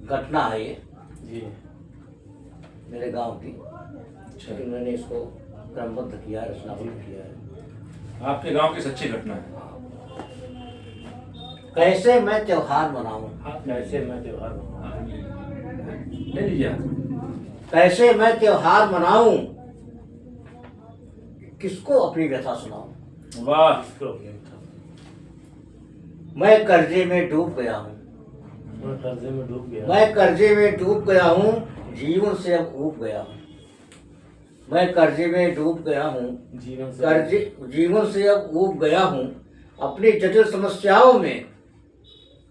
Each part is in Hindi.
घटना है ये जी। मेरे गांव की, लेकिन मैंने इसको क्रमबद्ध किया है, रचनाबद्ध किया है। आपके गांव की सच्ची घटना है। कैसे मैं त्योहार मनाऊं, कैसे मैं त्योहार मनाऊं। ले लीजिए आप। कैसे मैं त्योहार मनाऊं, किसको अपनी व्यथा सुनाऊं। वाह। इसको अपने था। मैं कर्जे में डूब गया हूँ, मैं कर्जे में डूब गया। मैं कर्जे में डूब गया हूँ, जीवन से अब ऊब गया हूँ। मैं कर्जे में डूब गया हूँ, जीवन से अब ऊब गया हूँ। अपनी जटिल समस्याओं में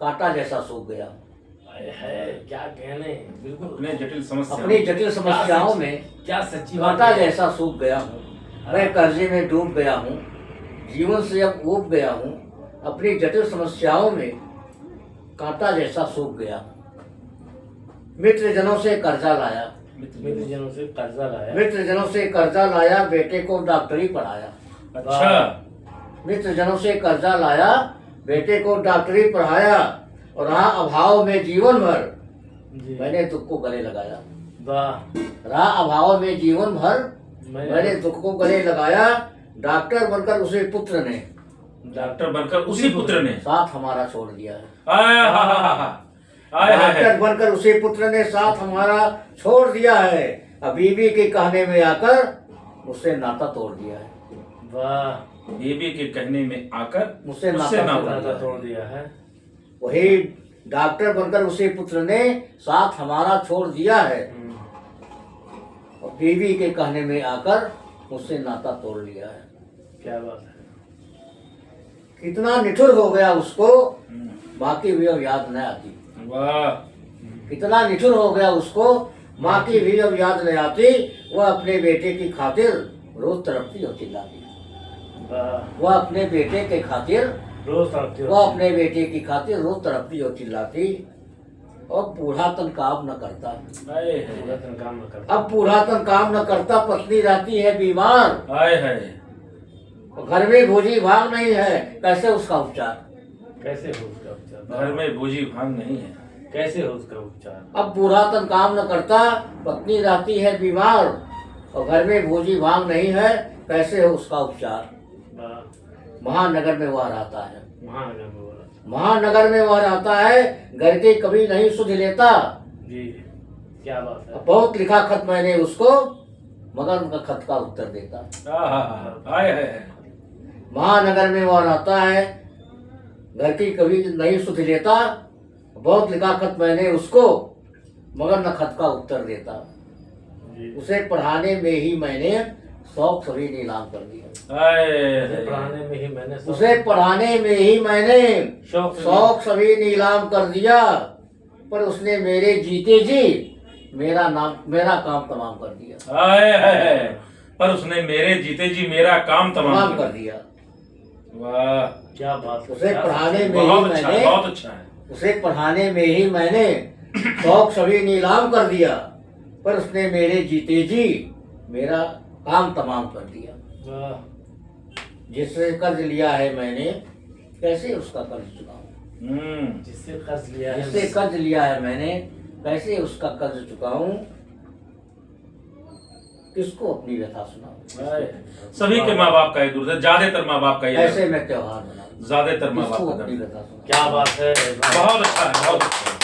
कांटा जैसा सूख गया हूँ। है क्या कहने, बिल्कुल अपने जटिल समस्या, अपनी जटिल समस्याओं में क्या सच्ची बात कांटा है। जैसा सूख गया हूँ। मैं कर्जे में डूब गया हूँ, जीवन से अब ऊब गया हूँ। अपनी जटिल समस्याओं में कांटा जैसा सूख गया। मित्र जनों से कर्जा लाया, मित्र जनों से कर्जा लाया। मित्र जनों से कर्जा लाया, बेटे को डॉक्टरी पढ़ाया। अच्छा। मित्र जनों से कर्जा लाया, बेटे को डॉक्टरी पढ़ाया। और रहा अभाव में जीवन भर, जी। मैंने दुख को गले लगाया। वाह। रहा अभाव में जीवन भर, मैंने दुख को गले लगाया। डॉक्टर बनकर उसे पुत्र ने, डॉक्टर बनकर उसी पुत्र ने साथ हमारा छोड़ दिया है। आय डॉक्टर बनकर उसी पुत्र ने साथ हमारा छोड़ दिया है। अब बीवी के कहने में आकर उससे नाता तोड़ दिया है। वाह। बीबी के कहने में आकर मुझसे उससे नाता तोड़ दिया है। वही डॉक्टर बनकर उसी पुत्र ने साथ हमारा छोड़ दिया है। और बीवी के कहने में आकर मुझसे नाता तोड़ लिया है। क्या बात है। कितना निठुर हो गया उसको, बाकी भी अब याद न आती। वाह। कितना निठुर हो गया उसको, माँ की भी अब याद नहीं आती। वह अपने बेटे की खातिर रोज तड़पती और चिल्लाती। वह अपने बेटे के खातिर रोज तड़पती, वह अपने बेटे की खातिर रोज तड़पती और चिल्लाती। और बूढ़ातन काम न करता, काम न करता। अब बूढ़ातन काम न करता, पत्नी रहती है बीमार। आए है। घर में भोजी भाग नहीं है, कैसे उसका उपचार। कैसे हो उसका उपचार। घर में भोजी भाग नहीं है, कैसे हो उसका उपचार। अब बूढ़ातन काम न करता, पत्नी रहती है बीमार। और घर में भोजी भाग नहीं है, कैसे हो उसका उपचार। महानगर में वह रहता है, महानगर में वह रहता है। घर के कभी नहीं सुध लेता। जी। क्या बात है। बहुत लिखा खत मैंने उसको, मगर उनका खत का उत्तर देता। आए है। महानगर में वह रहता है, घर की कभी नहीं सुध लेता। बहुत लिखा खत मैंने उसको, मगर न खत का उत्तर देता। उसे पढ़ाने में ही मैंने शौक सभी नीलाम कर दिया। पढ़ाने में ही मैंने उसे पढ़ाने में ही मैंने शौक सभी नीलाम कर दिया। पर उसने मेरे जीते जी मेरा काम तमाम कर दिया। पर उसने मेरे जीते जी मेरा काम तमाम कर दिया। वाह। क्या बात। उसे पढ़ाने में ही मैंने, बहुत अच्छा है। उसे पढ़ाने में ही मैंने शौक सभी नीलाम कर दिया। पर उसने मेरे जीते जी मेरा काम तमाम कर दिया। जिससे कर्ज लिया है मैंने, कैसे उसका कर्ज चुकाऊं। जिससे कर्ज लिया है, जिससे कर्ज लिया है मैंने, कैसे उसका कर्ज चुकाऊं। किसको अपनी व्यथा सुनाऊं। सभी के माँ बाप का ये दुर्द है, ज्यादातर माँ बाप का ये। कैसे मैं त्योहार मनाऊं, ज्यादातर माँ बाप का अपनी व्यथा सुनाऊं। क्या बात है। बहुत अच्छा है, बहुत अच्छा है।